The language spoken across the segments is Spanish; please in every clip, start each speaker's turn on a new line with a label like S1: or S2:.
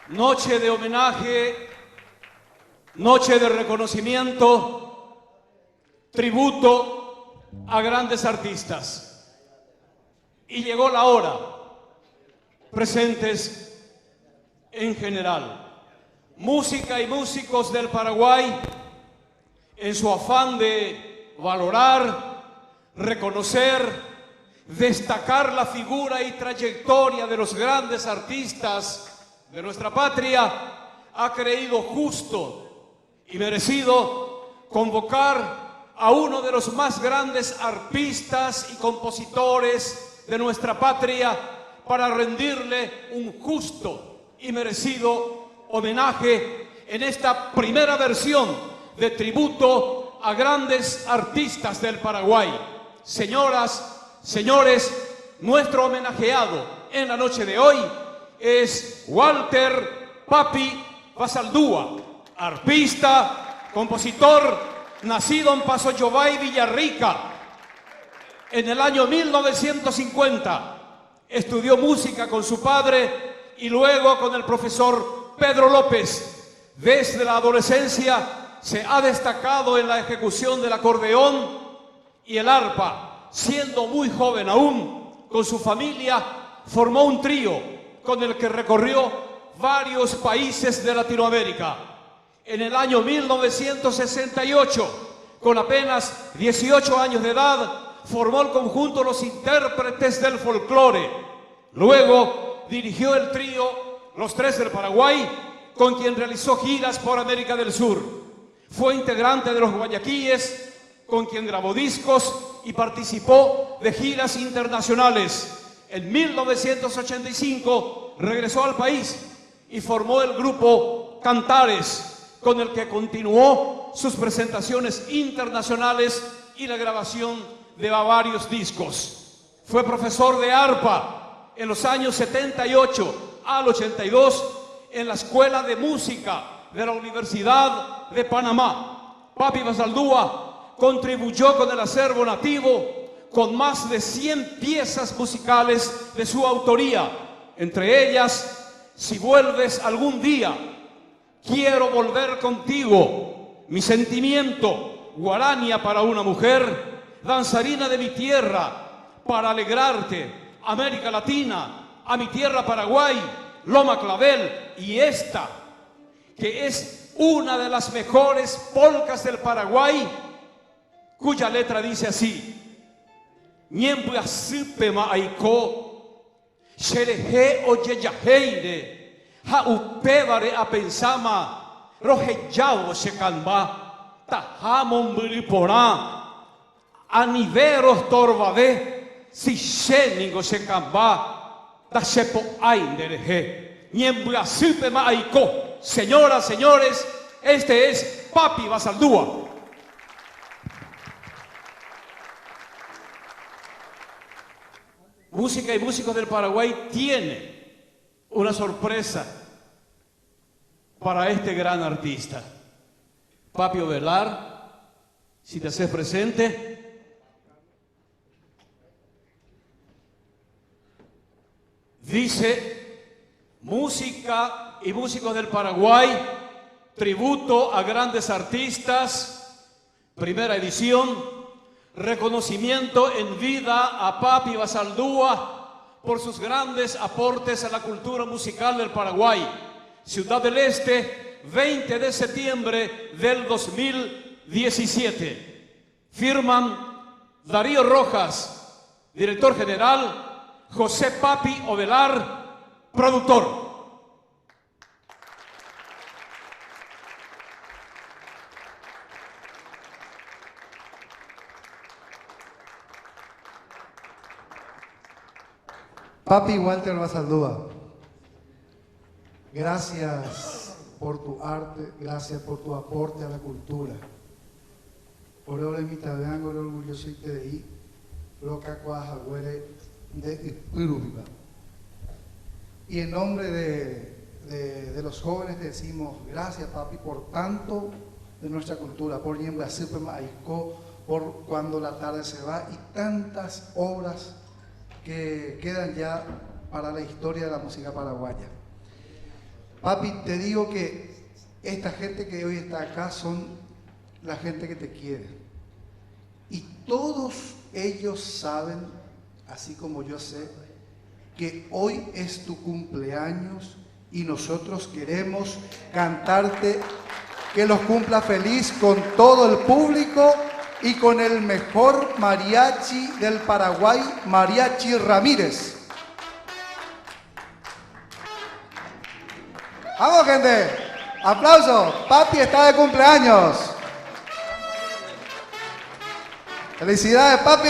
S1: Noche de homenaje, noche de reconocimiento, tributo a grandes artistas. Y llegó la hora, presentes en general, música y músicos del Paraguay, en su afán de valorar, reconocer, destacar la figura y trayectoria de los grandes artistas de nuestra patria, ha creído justo y merecido convocar a uno de los más grandes arpistas y compositores de nuestra patria para rendirle un justo y merecido homenaje en esta primera versión de tributo a grandes artistas del Paraguay. Señoras, señores, nuestro homenajeado en la noche de hoy es Walter Papi Basaldúa, arpista, compositor, nacido en Paso Yobay, Villarrica. En el año 1950 estudió música con su padre y luego con el profesor Pedro López. Desde la adolescencia se ha destacado en la ejecución del acordeón y el arpa. Siendo muy joven aún, con su familia formó un trío con el que recorrió varios países de Latinoamérica. En el año 1968, con apenas 18 años de edad, formó el conjunto Los Intérpretes del Folclore. Luego dirigió el trío Los Tres del Paraguay, con quien realizó giras por América del Sur. Fue integrante de los Guayaquíes, con quien grabó discos y participó de giras internacionales. En 1985 regresó al país y formó el grupo Cantares, con el que continuó sus presentaciones internacionales y la grabación de varios discos. Fue profesor de arpa en los años 78 al 82 en la Escuela de Música de la Universidad de Panamá. Papi Basaldúa contribuyó con el acervo nativo con más de 100 piezas musicales de su autoría, entre ellas Si vuelves algún día, Quiero volver contigo, Mi sentimiento, Guarania para una mujer, Danzarina de mi tierra, Para alegrarte, América Latina, A mi tierra Paraguay, Loma Clavel, y esta, que es una de las mejores polcas del Paraguay, cuya letra dice así: Ñembu asipema aiko, shereje oyeyaheire, ha upevare apensama, rojeyao shekanba, tahamon biriporá, aniveros torvade, si sheningo shekanba, tashepo aindereje, ñembu asipema aiko. Señoras, señores, este es Papi Basaldúa. Música y músicos del Paraguay tiene una sorpresa para este gran artista. Papi Ovelar, si te haces presente. Dice: música y músicos del Paraguay, tributo a grandes artistas, primera edición. Reconocimiento en vida a Papi Basaldúa por sus grandes aportes a la cultura musical del Paraguay. Ciudad del Este, 20 de septiembre del 2017. Firman Darío Rojas, director general, José Papi Ovelar, productor.
S2: Papi Walter Basaldúa, gracias por tu arte, gracias por tu aporte a la cultura. Por ahora mi tabeango el orgulloso de ahí, loca cuajaguere de Uruguay. Y en nombre de los jóvenes te decimos gracias, papi, por tanto de nuestra cultura, por por Cuando la tarde se va y tantas obras que quedan ya para la historia de la música paraguaya. Papi, te digo que esta gente que hoy está acá son la gente que te quiere. Y todos ellos saben, así como yo sé, que hoy es tu cumpleaños y nosotros queremos cantarte que los cumpla feliz con todo el público y con el mejor mariachi del Paraguay, Mariachi Ramírez. ¡Vamos, gente! ¡Aplauso! Papi está de cumpleaños. ¡Felicidades, papi!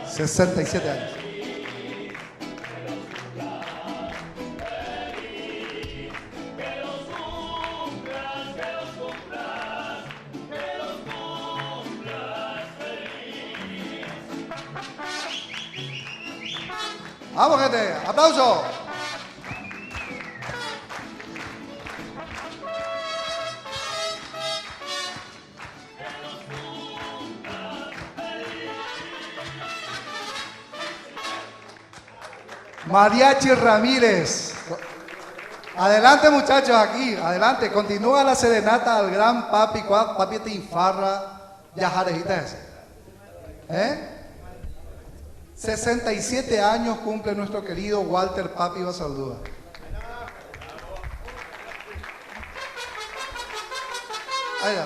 S2: 67 años. ¡Vamos, gente! ¡Aplauso! Mariachi Ramírez. Adelante, muchachos, aquí. Adelante. Continúa la serenata al gran papi. Papi te infarra. Ya jarejita ese. 67 años cumple nuestro querido Walter Papi Basaldúa. Ahí va.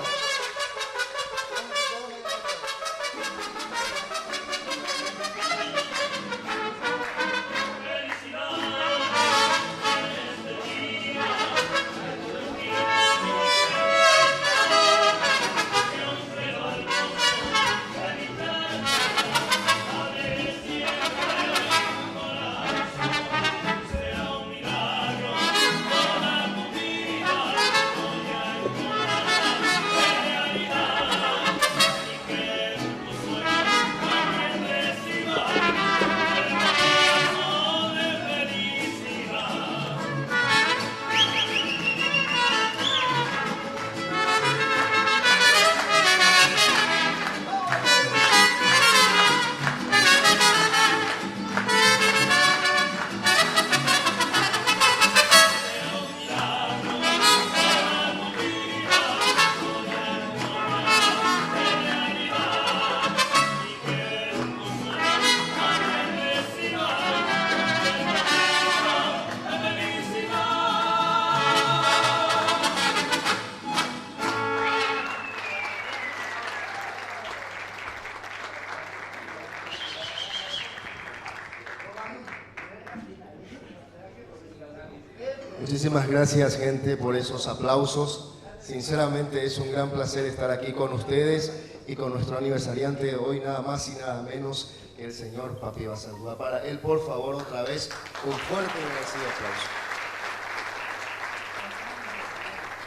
S3: Muchísimas gracias, gente, por esos aplausos. Sinceramente es un gran placer estar aquí con ustedes y con nuestro aniversariante de hoy, nada más y nada menos que el señor Papi Basaldúa. Para él, por favor, otra vez, un fuerte y merecido aplauso.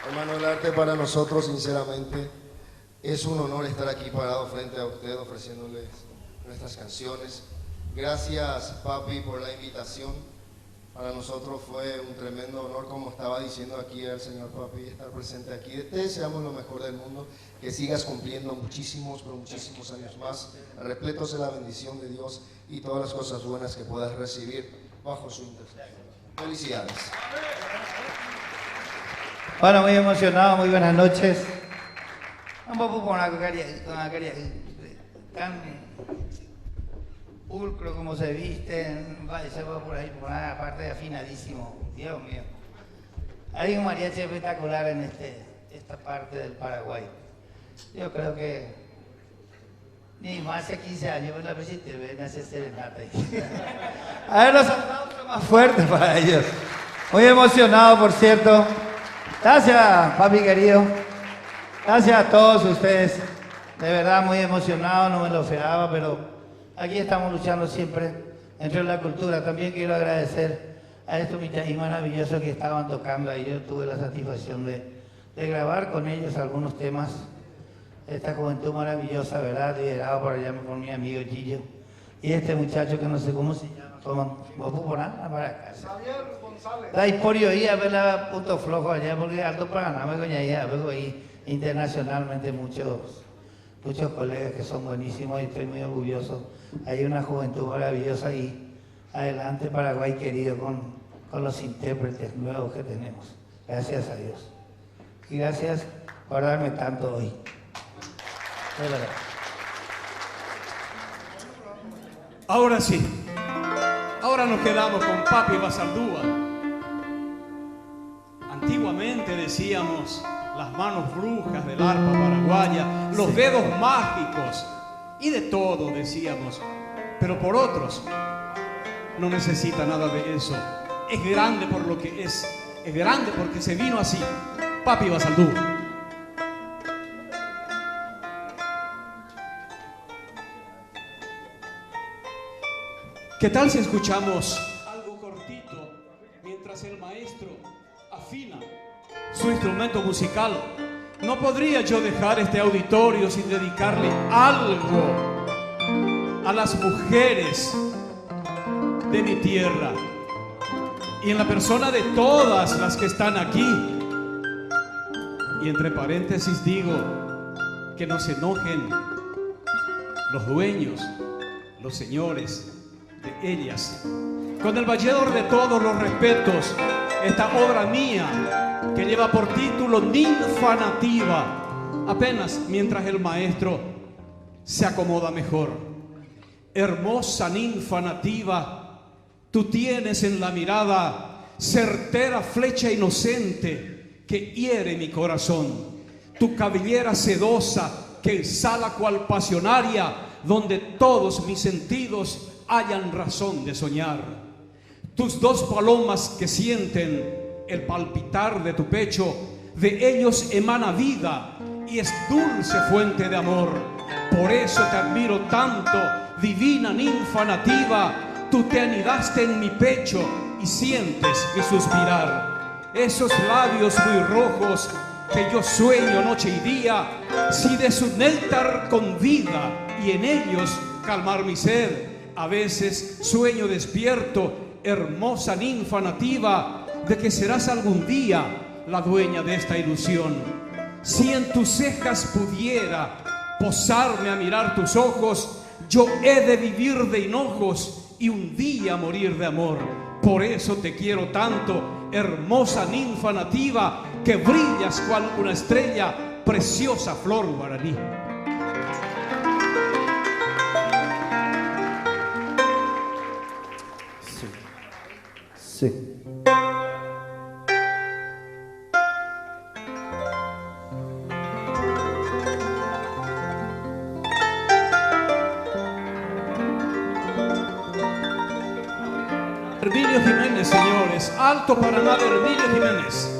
S3: Hermano, el arte para nosotros, sinceramente, es un honor estar aquí parado frente a usted ofreciéndoles nuestras canciones. Gracias, Papi, por la invitación. Para nosotros fue un tremendo honor, como estaba diciendo aquí el señor Papi, estar presente aquí. Te deseamos lo mejor del mundo, que sigas cumpliendo muchísimos, pero muchísimos años más, repletos de la bendición de Dios y todas las cosas buenas que puedas recibir bajo su intercesión. Felicidades.
S4: Bueno, muy emocionado, muy buenas noches. Vamos a poner tan pulcro como se visten, se va por ahí, por una parte afinadísimo. Dios mío. Hay un mariachi espectacular en esta parte del Paraguay. Yo creo que ni más de 15 años, pues la vez si te ven a hacer serenata. A ver, los aplausos más fuertes para ellos. Muy emocionado, por cierto. Gracias, papi querido. Gracias a todos ustedes. De verdad, muy emocionado, no me lo esperaba, pero aquí estamos luchando siempre entre la cultura. También quiero agradecer a estos muchachos maravillosos que estaban tocando ahí. Yo tuve la satisfacción de grabar con ellos algunos temas. Esta juventud maravillosa, ¿verdad? Liderado por allá por mi amigo Gillo. Y este muchacho que no sé cómo se llama. ¿Vos por nada? Para acá.
S2: Javier González.
S4: Da por yo ir a ver la punto flojo allá porque alto para nada me coñaía. Luego ahí internacionalmente muchos colegas que son buenísimos y estoy muy orgulloso. Hay una juventud maravillosa ahí adelante Paraguay querido con los intérpretes nuevos que tenemos. Gracias a Dios. Y gracias por darme tanto hoy. De verdad.
S1: Ahora sí, ahora nos quedamos con Papi Basaldúa. Antiguamente decíamos las manos brujas del arpa paraguaya, los dedos mágicos y de todo decíamos, pero por otros no necesita nada de eso. Es grande por lo que es grande porque se vino así. Papi Basaldúa. ¿Qué tal si escuchamos algo cortito mientras el maestro afina su instrumento musical? No podría yo dejar este auditorio sin dedicarle algo a las mujeres de mi tierra y en la persona de todas las que están aquí. Y entre paréntesis digo que no se enojen los dueños, los señores de ellas. Con el valledor de todos los respetos, esta obra mía que lleva por título Ninfa Nativa, apenas mientras el maestro se acomoda mejor. Hermosa ninfa nativa, tú tienes en la mirada certera flecha inocente que hiere mi corazón. Tu cabellera sedosa que exhala cual pasionaria, donde todos mis sentidos hayan razón de soñar. Tus dos palomas que sienten el palpitar de tu pecho, de ellos emana vida y es dulce fuente de amor. Por eso te admiro tanto, divina ninfa nativa. Tú te anidaste en mi pecho y sientes mi suspirar. Esos labios muy rojos que yo sueño noche y día, si de su néctar con vida y en ellos calmar mi sed. A veces sueño despierto, hermosa ninfa nativa, de que serás algún día la dueña de esta ilusión. Si en tus cejas pudiera posarme a mirar tus ojos, yo he de vivir de hinojos y un día morir de amor. Por eso te quiero tanto, hermosa ninfa nativa, que brillas cual una estrella, preciosa flor guaraní.
S5: Sí.
S1: Herminio Jiménez, señores. Alto Paraná de Herminio Jiménez.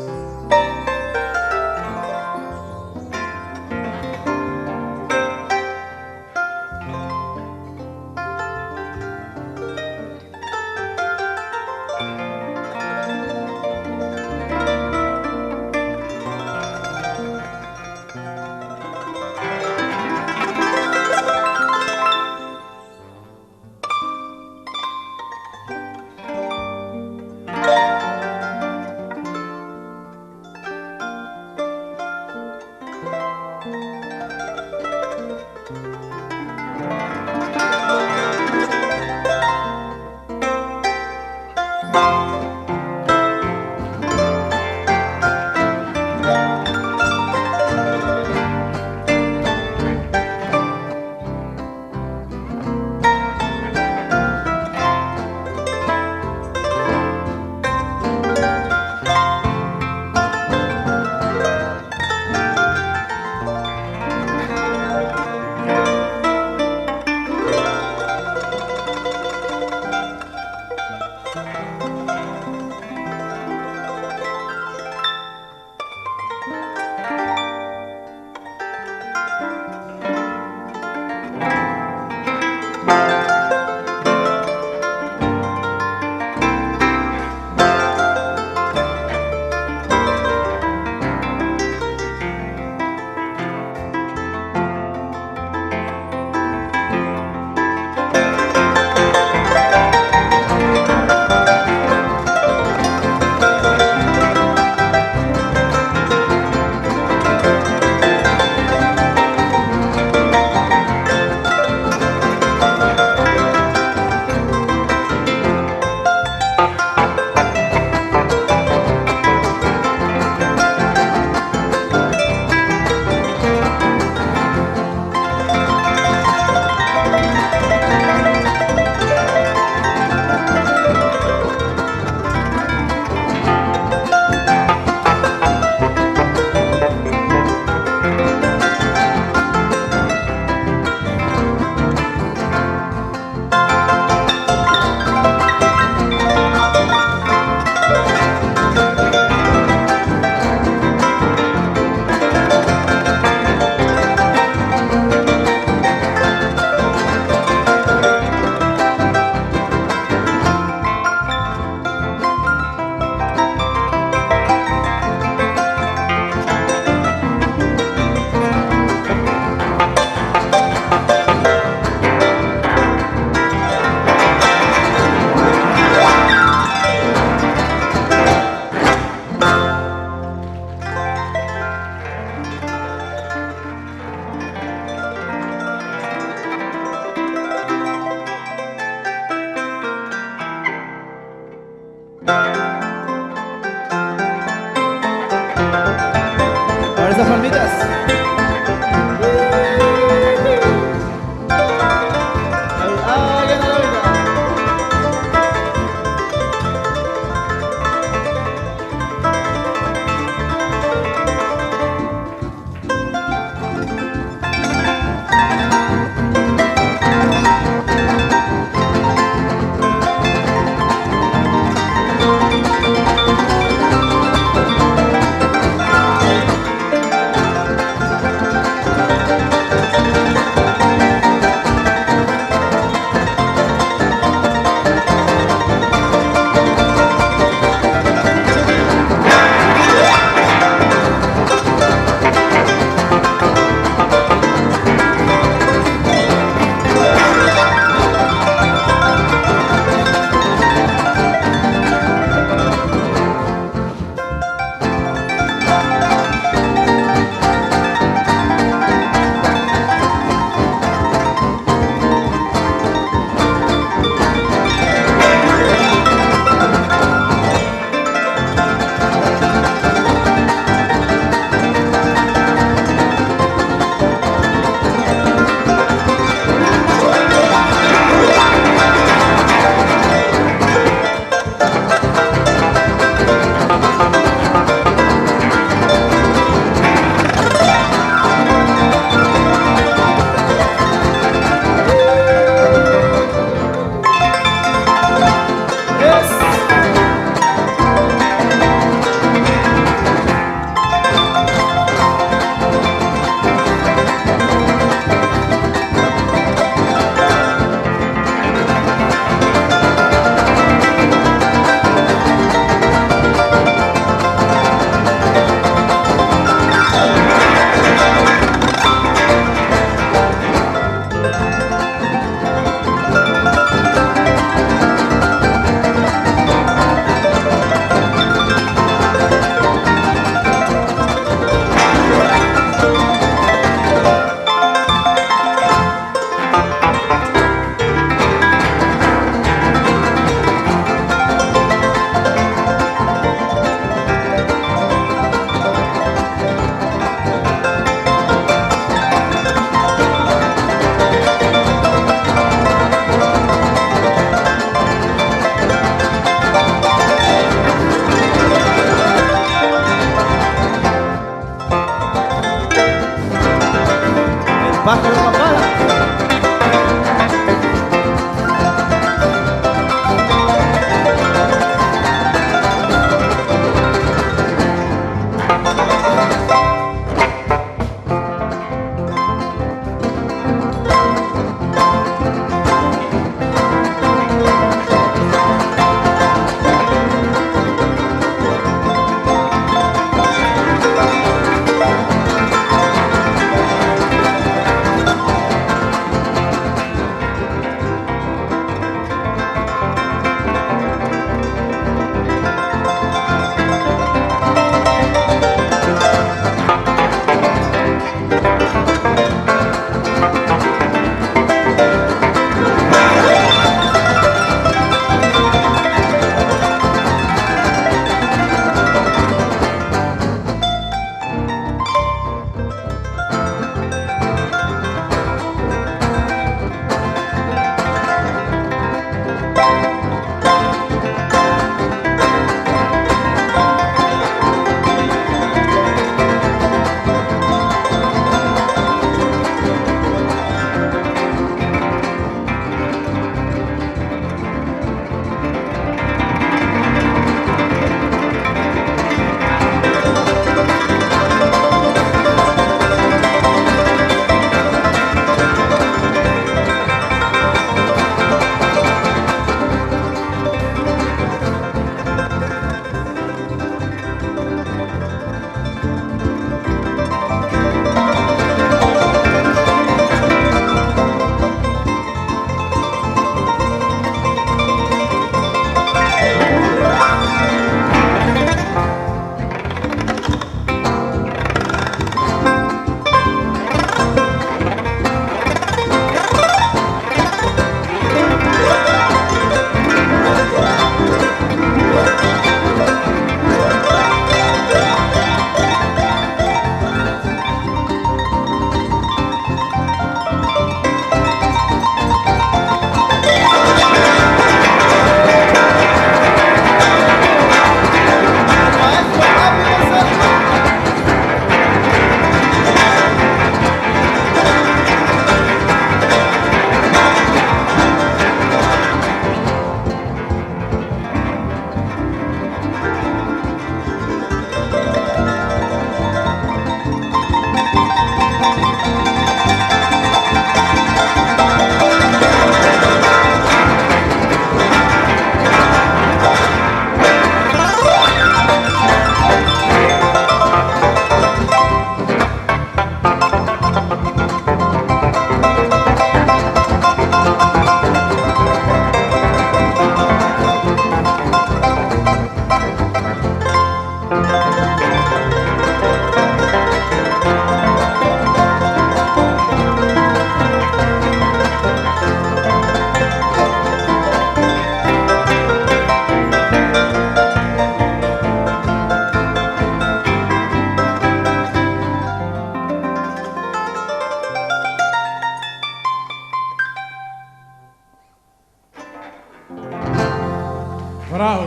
S1: Bravo.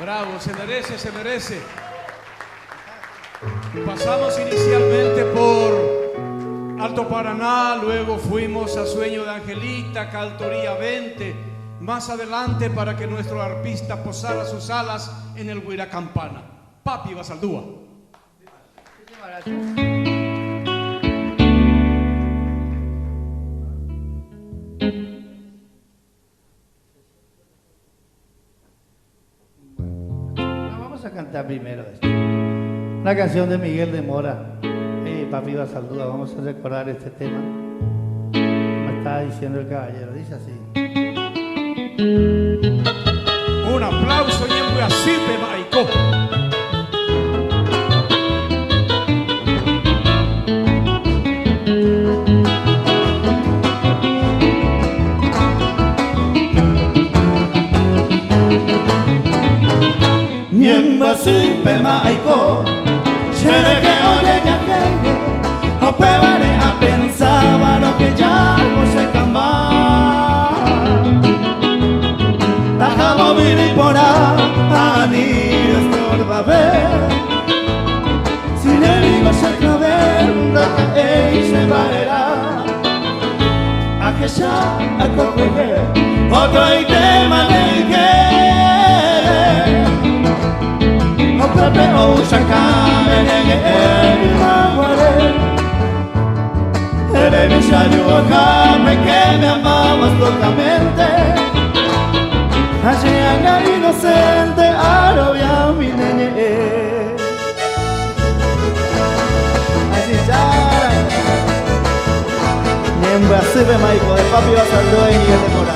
S1: Bravo, se merece, se merece. Pasamos inicialmente por Alto Paraná, luego fuimos a Sueño de Angelita, Caltoría 20, más adelante para que nuestro arpista posara sus alas en el Huiracampana. Papi Basaldúa.
S4: Vamos a cantar primero esto. Una canción de Miguel de Mora. Papi Basaldúa, vamos a recordar este tema. Me estaba diciendo el caballero, dice así.
S1: Un aplauso y en Huasipe, Maico.
S5: Nyemba sipe maiko, shereke oye yakenge, opevare a pensaba lo que ya no se camba. Tajamo viri por ani estorba ver, si le digo se clavel, raka se vaera, a que ya a coqueje, otro y tema de que. Pepe o Shakame el Maguare el Mishayu Kame que me amabas locamente. Allí anga inocente arobia mi nene. Así ya. Niembra sebe Maico de Papi Basaldúa y Miguel de Mora.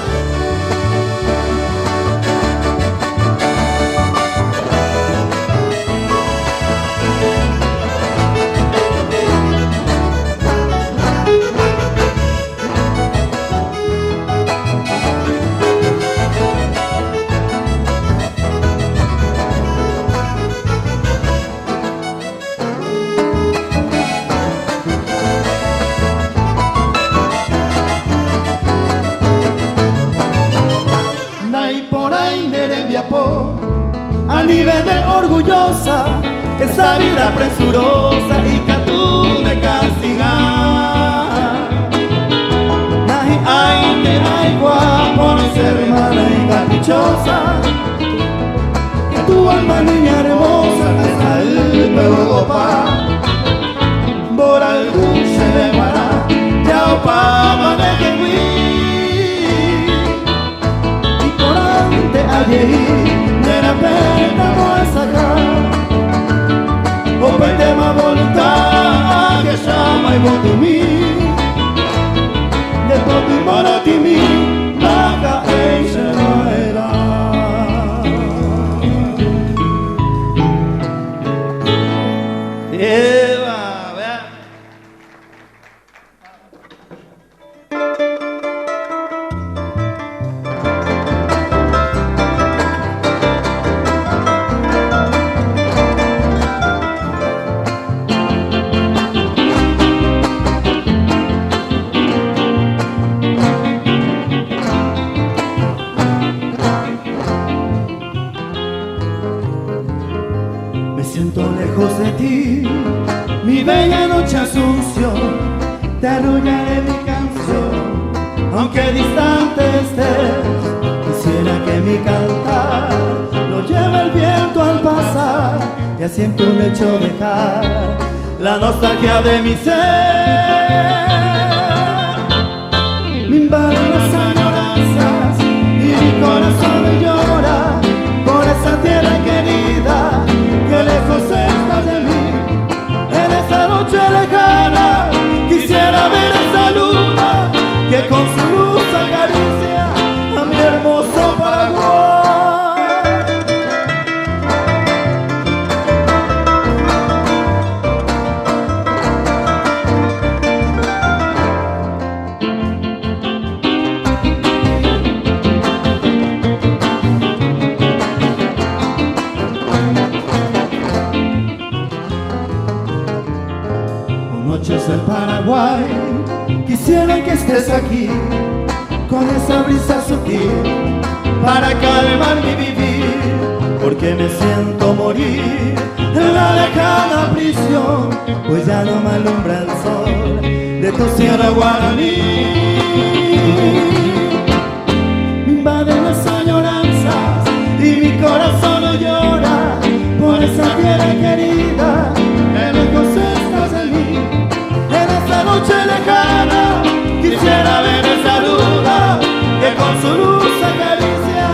S5: A nivel de orgullosa, esa vida presurosa y que tú me castigas. Nahi ay te ay guapo, ser hermana y caprichosa, que tu alma niña hermosa hasta el nuevo pa. Por algún se le guará, ya opama de que y por ante allí. La pena no es acá, o perdemos voluntad que llama y voto mí, de todo y para ti mí, vaca y se vaera. Eva, vea. De ti, mi bella noche Asunción, te arrullaré mi canción, aunque distante estés, quisiera que mi cantar lo lleve el viento al pasar, y así en tu lecho dejar la nostalgia de mi ser, me invaden las añoranzas y mi corazón llora por esa tierra querida que lejos está de mí. En esta noche lejana quisiera ver esa luna que con su luz acaricia a mi hermoso Paraguay. Noches del Paraguay, quisiera que estés aquí con esa brisa sutil para calmar mi vivir, porque me siento morir en la lejana prisión, pues ya no me alumbra el sol de tu cielo guaraní. Me invaden las añoranzas y mi corazón no llora por esa tierra querida, que lejos estás de mí. En esta noche lejana quisiera ver esa luna que con su luz acaricia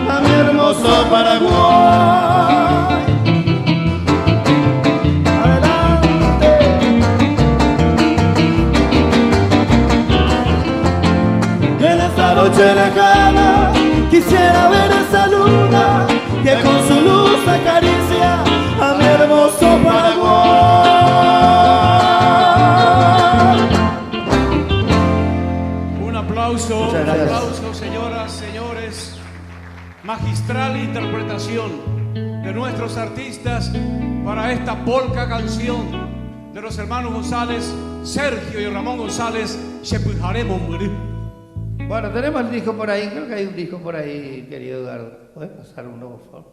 S5: a mi hermoso Paraguay. Adelante. En esta noche lejana quisiera ver esa luna que con su luz acaricia a mi hermoso Paraguay.
S1: Un aplauso,
S5: Muchas gracias.
S1: señoras, señores. Magistral interpretación de nuestros artistas para esta polka canción de los hermanos González, Sergio y Ramón González. Shepujaremos morir.
S4: Bueno, tenemos el disco por ahí, creo que hay un disco por ahí, querido Eduardo. ¿Puedes pasar uno, por favor?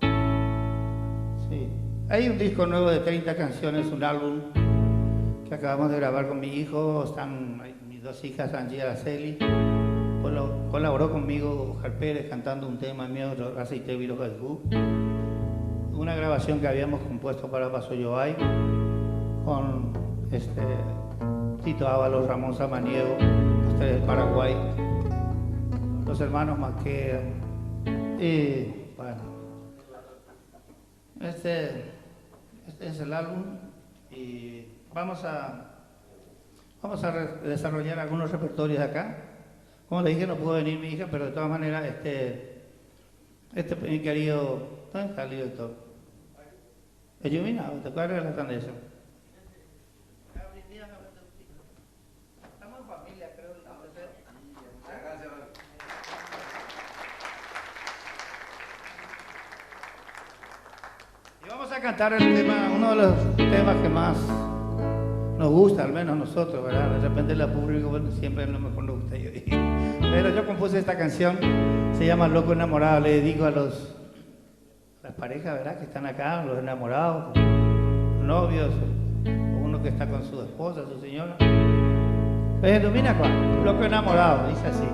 S4: Sí. Hay un disco nuevo de 30 canciones, un álbum que acabamos de grabar con mi hijo. Están mis dos hijas, Angie y Araceli. Colaboró conmigo Oscar Pérez cantando un tema mío, Aceite Vilo Jesús. Una grabación que habíamos compuesto para Paso Yoay con Tito Ábalos, Ramón Samaniego, los tres del Paraguay, los hermanos Maqueda. Y bueno, este es el álbum y vamos a desarrollar algunos repertorios acá. Como le dije, no pudo venir mi hija, pero de todas maneras, mi querido, ¿dónde está el director? ¿Es Yumina? ¿Te acuerdas de la de eso? Estamos en familia, creo. Y vamos a cantar el tema, uno de los temas que más nos gusta, al menos nosotros, ¿verdad? De repente la público, bueno, siempre a lo mejor nos gusta yo. Pero yo compuse esta canción, se llama Loco Enamorado, le dedico a las parejas, ¿verdad? Que están acá, los enamorados, novios, o uno que está con su esposa, su señora. Pues domina Juan, Loco Enamorado, dice así.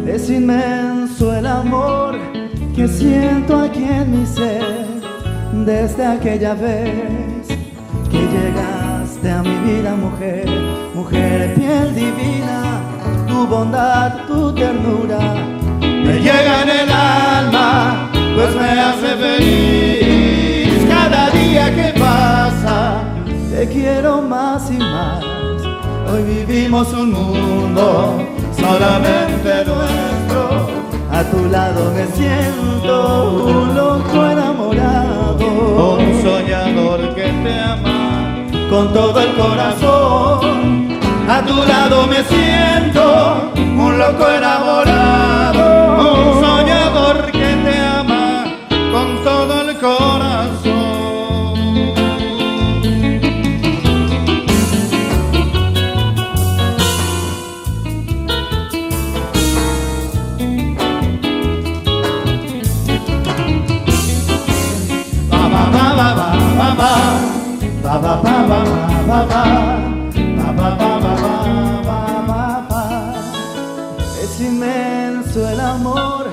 S5: Es inmenso el amor que siento aquí en mi ser desde aquella vez que llegaste a mi vida, mujer, mujer piel divina, tu bondad, tu ternura me llega en el alma, pues me hace feliz cada día que pasa. Te quiero más y más. Hoy vivimos un mundo solamente nuestro. A tu lado me siento un loco enamorado, un soñador que te ama con todo el corazón. A tu lado me siento un loco enamorado, un soñador que te ama con todo el corazón. Es inmenso el amor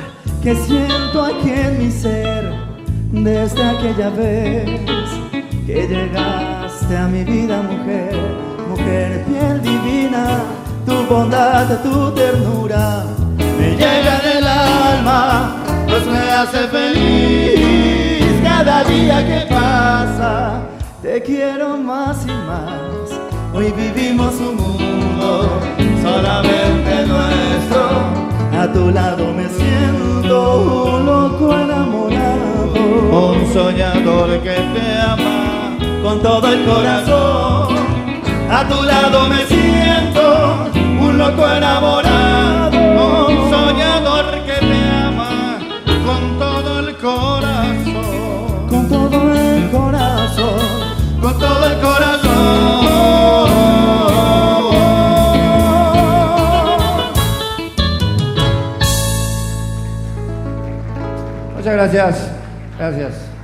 S5: que siento aquí en mi ser desde aquella vez que llegaste a mi vida, mujer, mujer piel divina, tu bondad, tu ternura me llega en el alma, pues me hace feliz cada día que pasa. Te quiero más y más. Hoy vivimos un mundo solamente nuestro. A tu lado me siento un loco enamorado, un soñador que te ama con todo el corazón. A tu lado me siento un loco enamorado, un soñador que te ama con todo el corazón.
S2: Con todo el corazón.
S5: Con todo el corazón. Muchas gracias. Gracias.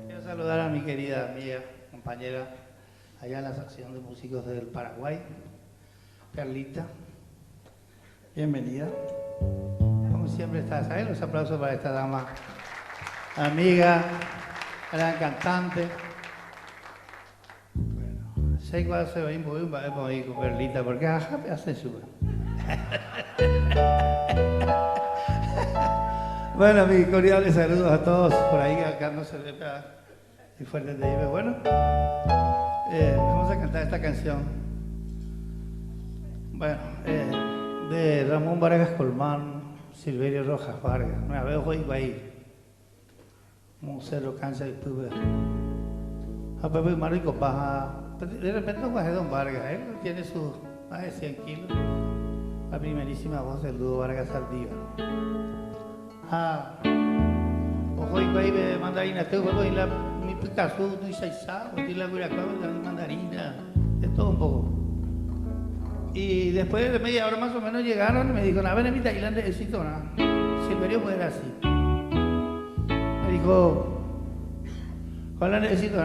S4: Quiero saludar a mi querida amiga, compañera, allá en la sección de músicos del Paraguay, Perlita. Bienvenida. Como siempre estás ahí, los aplausos para esta dama, amiga, gran cantante. Bueno, sei cuál se va a ir con Perlita, porque ajá, me hace su. Bueno, mis cordiales saludos a todos por ahí, que acá no se ve y fuerte de ahí. Bueno, vamos a cantar esta canción. Bueno, de Ramón Vargas Colmán, Silverio Rojas Vargas. Una vez voy a ir. Museo cancha y tuve. A Pepe Marico baja. De repente un guaje Don Vargas, él tiene sus más de 100 kilos. La primerísima voz del dúo Vargas Saldívar. Ojo y de mandarina, te vuelvo y la mi Picasso, tu Isaizá, y la Guiracaba, la mandarina, de todo un poco. Y después de media hora más o menos llegaron y me dijeron, a ver, en mi Tailandia necesito nada. Silverio puede ser así. Me dijo, ¿cuál la necesito?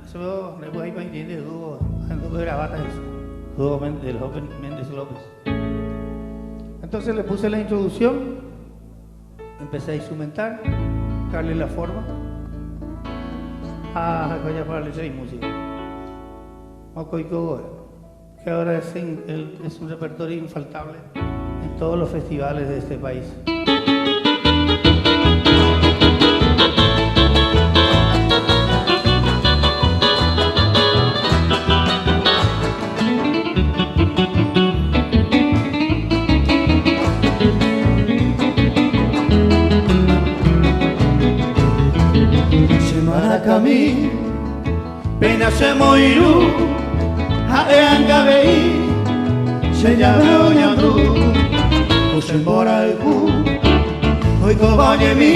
S4: Solo le voy a ir para entender el dúo, el dúo de gravatas, dúo del joven Méndez López. Entonces le puse la introducción. Empecé a instrumentar, darle la forma, coña para letra y música. Mocoico, que ahora es un repertorio infaltable en todos los festivales de este país.
S5: Kami pena semoiru haean gabei sejabeu nyandru kusembora iku hoiko banyemi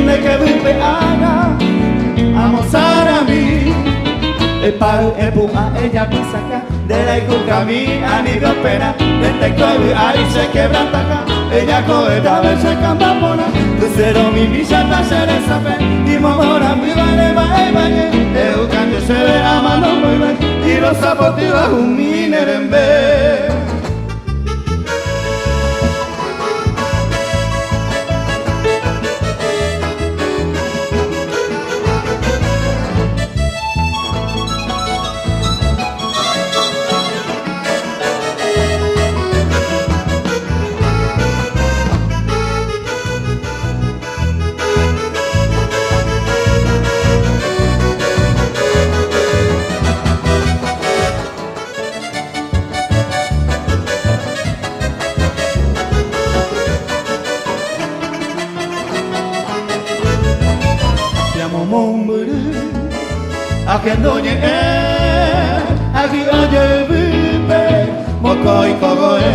S5: nekebupe ana amosarami epau epua ella pisaka deraiku kami anigo pena detekoibu ari se quebrantaca ella coeta verse campapona crucero mi villa taller esa fe y mamora mi vale vae eu cambio se ve amando muy bien y los zapotivas un minerembe. Akendoñe agi oye vive mokoi kogoe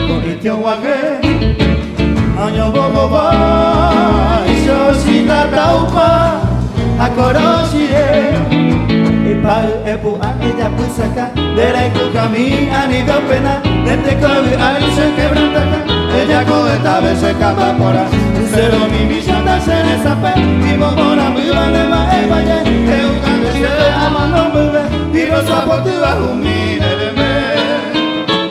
S5: koitio wage año bogo ba iso sita taupa akoroshie ipal epu ella pusaka derai kami anido pena dente kobi ai se quebrantaca ella coeta veces capapora cero mi misión de ser esa pe y momora mi vale vae amando bebé, y los zapotivas un minereme.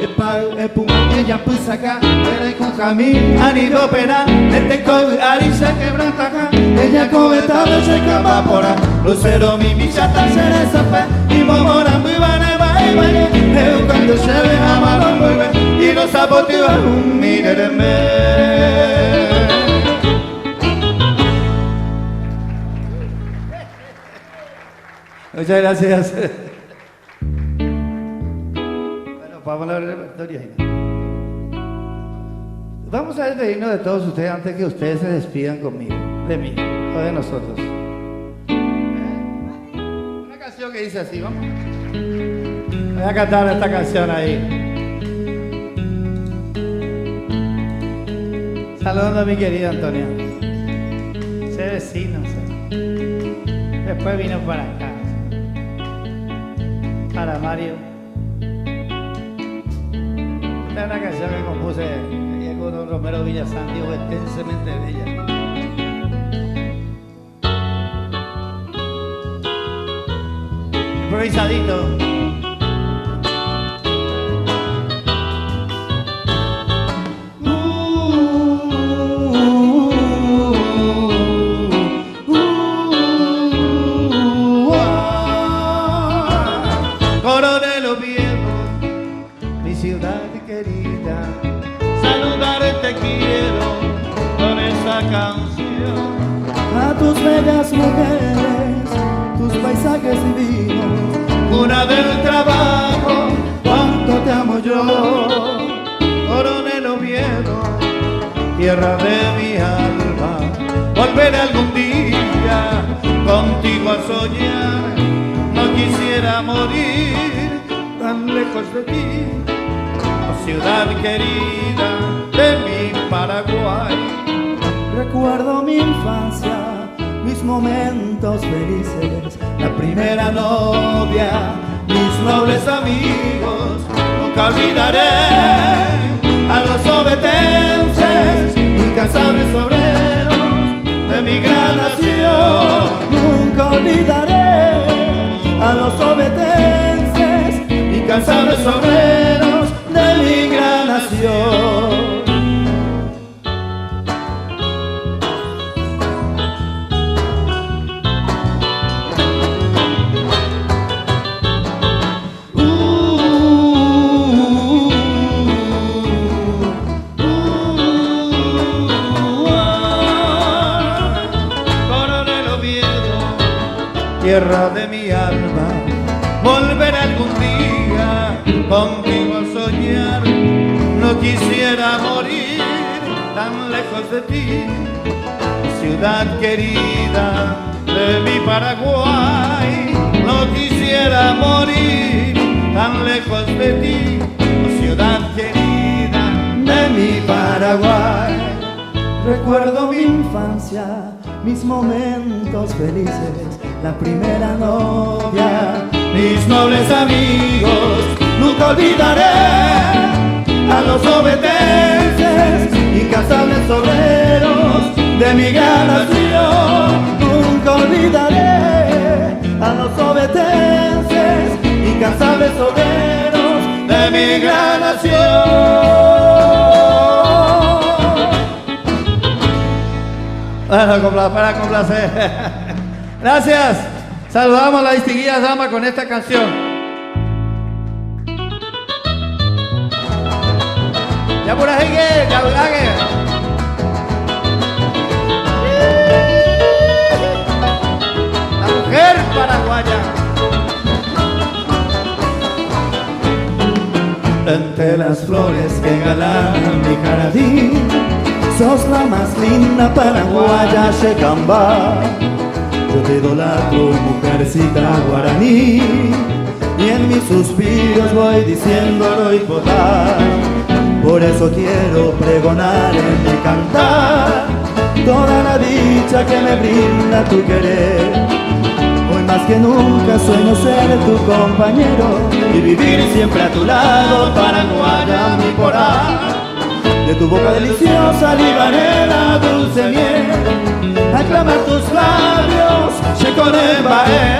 S5: Epal, epuma, ella pues acá, pero con camino, anido pena, de Este coi ari se quebranta acá, ella covetable se evapora. Lucero mi bichata se desape, y momora muy vane bae bae. Eu cuando se ve a mano vuelve, y los zapotivas un mirereme. Muchas gracias. Bueno, vamos a ver el repertorio. Vamos a despedirnos de todos ustedes antes que ustedes se despidan conmigo, de mí o de nosotros. Una canción que dice así, vamos. Voy a cantar esta canción ahí. Saludando a mi querida Antonia. Ese vecino. Después vino para acá. Para Mario. Esta es una canción que compuse con don Romero Villasanti, Huetensemente Bella. Improvisadito. Coronel Oviedo, mi ciudad querida, saludarte quiero con esta canción. A tus bellas mujeres, tus paisajes divinos, cuna del trabajo, cuánto te amo yo. Coronel Oviedo, tierra de mi alma, volveré algún día contigo a soñar. No quisiera morir tan lejos de ti, oh ciudad querida de mi Paraguay. Recuerdo mi infancia, mis momentos felices, la primera novia, mis nobles amigos. Nunca olvidaré a los obetenses, incansables obreros de mi gran nación. Nunca olvidaré a los obetenses, incansables obreros de mi gran nación. Coronel Oviedo, tierra de mi alma, volver algún día contigo a soñar. No quisiera morir tan lejos de ti, ciudad querida de mi Paraguay. No quisiera morir tan lejos de ti, ciudad querida de mi Paraguay. Recuerdo mi infancia, mis momentos felices, la primera novia, mis nobles amigos. Nunca olvidaré a los obetenses, incansables obreros de mi gran nación. Nunca olvidaré a los obetenses, incansables obreros de mi gran nación. Bueno, para complacer. Gracias. Saludamos a la distinguida dama con esta canción. Ya por ahí que la mujer paraguaya. Entre las flores que engalanan mi jardín, sos la más linda paraguaya, Checamba. Yo te idolatro, mujercita guaraní, y en mis suspiros voy diciendo Oroipotá. Por eso quiero pregonar en mi cantar toda la dicha que me brinda tu querer. Hoy más que nunca sueño ser tu compañero y vivir siempre a tu lado, paraguaya mi porá. De tu boca deliciosa libaré dulce miel, aclamar tus labios, Checonembaé.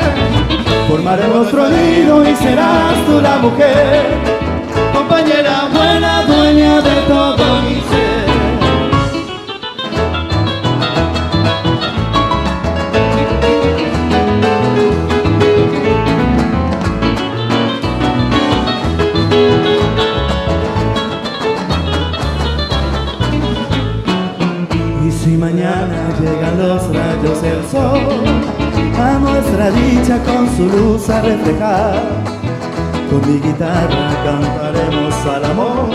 S5: Formaré nuestro nido y serás tú la mujer, compañera buena, dueña de todo mi ser. mañana llegan los rayos del sol a nuestra dicha con su luz a reflejar. Con mi guitarra cantaremos al amor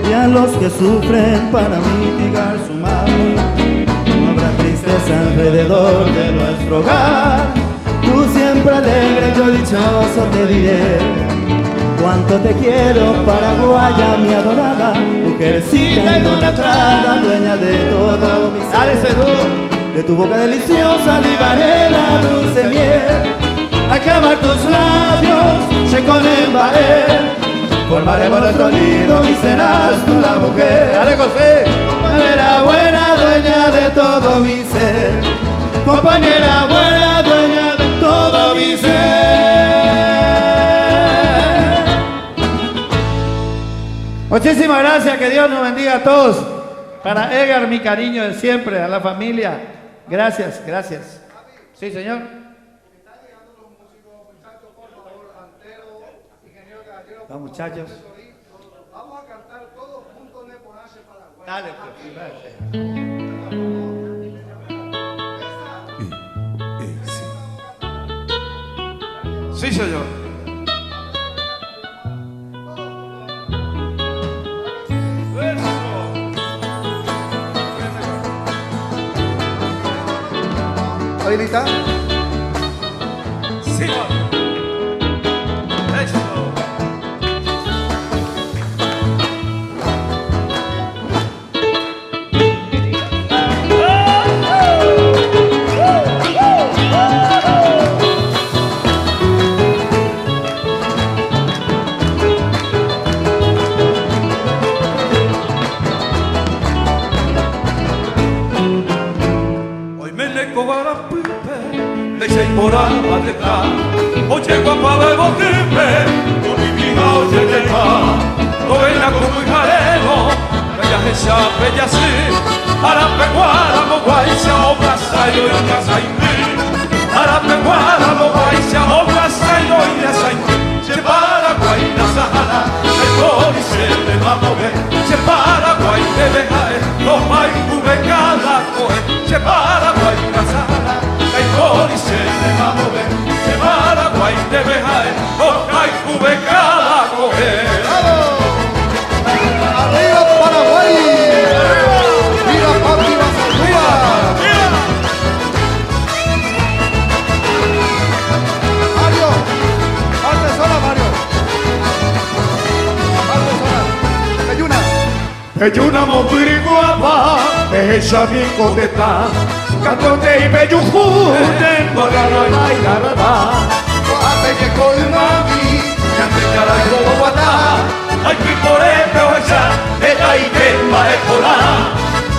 S5: y a los que sufren para mitigar su mal. No habrá tristeza alrededor de nuestro hogar. Tú siempre alegre, yo dichoso te diré cuánto te quiero, paraguaya mi adorada, mujercita idolatrada, dueña de todo mi ser. De tu boca deliciosa libaré la dulce miel. A quemar tus labios, se con embaré. Formaremos nuestro nido y serás tú la mujer. ¡Dale, José! Compañera buena, dueña de todo mi ser. Compañera buena, dueña de todo mi ser.
S6: Muchísimas gracias, que Dios nos bendiga a todos. Para Edgar, mi cariño de siempre, a la familia. Gracias, gracias. Sí, señor. Los muchachos.
S2: Vamos a cantar todos juntos de Ponache Paraguay.
S6: Dale, pues.
S1: Sí, señor.
S2: ¿Habilita?
S1: Sí, eso.
S7: Temporada de cá, oye guapa de botipe, con mi vida oye de cá, novena como hijareno, bella esa, bella sí, arapeguara, moguaixa, obra sayo y casa indi, arapeguara, moguaixa, obra sayo y casa indi, se Paraguay la Sahara, se pone y se le va a mover, se Paraguay debe caer, no hay cubecada coge, se Paraguay la Sahara, y se le va a mover, se Paraguay debe caer, no hay cubecada coger.
S2: ¡Arriba Paraguay! ¡Viva Papi Bazaldúa! Mario, parte sola, Mario. Parte sola. Peyuna.
S7: Peyuna mopiriguapa, ella bien contenta. Cantote y bellujú, tengo la rana y la rana.
S2: Coate que colmami.
S7: Yante cara y todo guatá. Ay, pipore, pero ella, esta intenta escolar.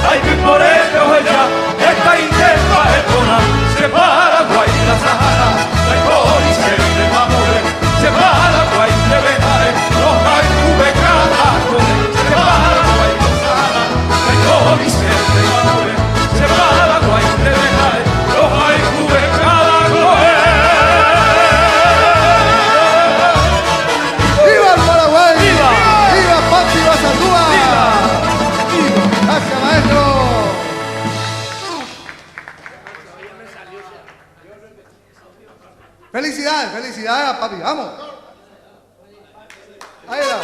S7: Ay, pipore, pero ella, esta intenta escolar. Se Paraguay la Sahara, la y se le va a mover. Se Paraguay debe caer, no hay cubecada con él. Se Paraguay la Sahara, la y se le va a mover. Se Paraguay debe caer, no hay cubecada con él.
S2: ¡Viva el Paraguay! ¡Viva! ¡Viva Papi Bazaldúa! ¡Viva! ¡Gracias, maestro! ¡Felicidades! ¡Felicidades a Papi! ¡Vamos! ¡Ahí era!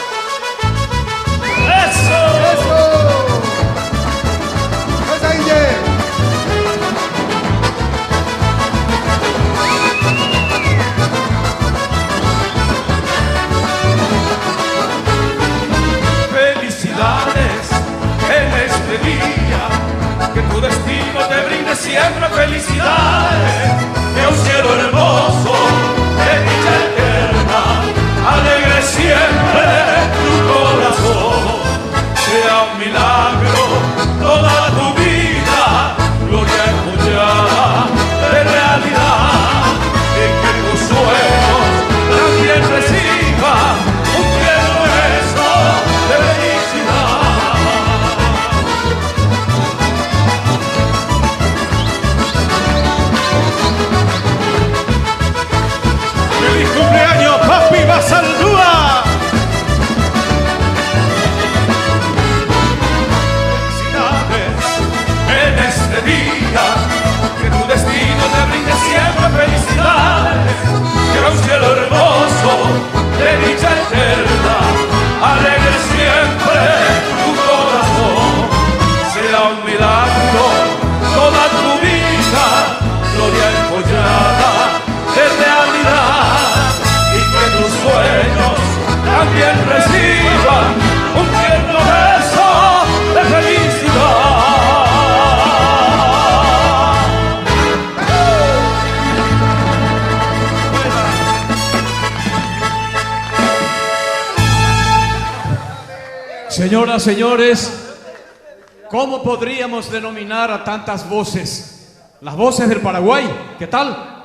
S7: ¡Eso!
S2: ¡Eso! ¡Esa Inge!
S7: Felicidades en este día, que tu destino te brinde siempre felicidades, que un cielo hermoso de dicha eterna, alegre siempre. sea un milagro toda tu vida, gloria empollada de realidad, y que tus sueños también reciban un tierno beso de felicidad.
S1: Señoras, señores, ¿cómo podríamos denominar a tantas voces? Las voces del Paraguay, ¿qué tal?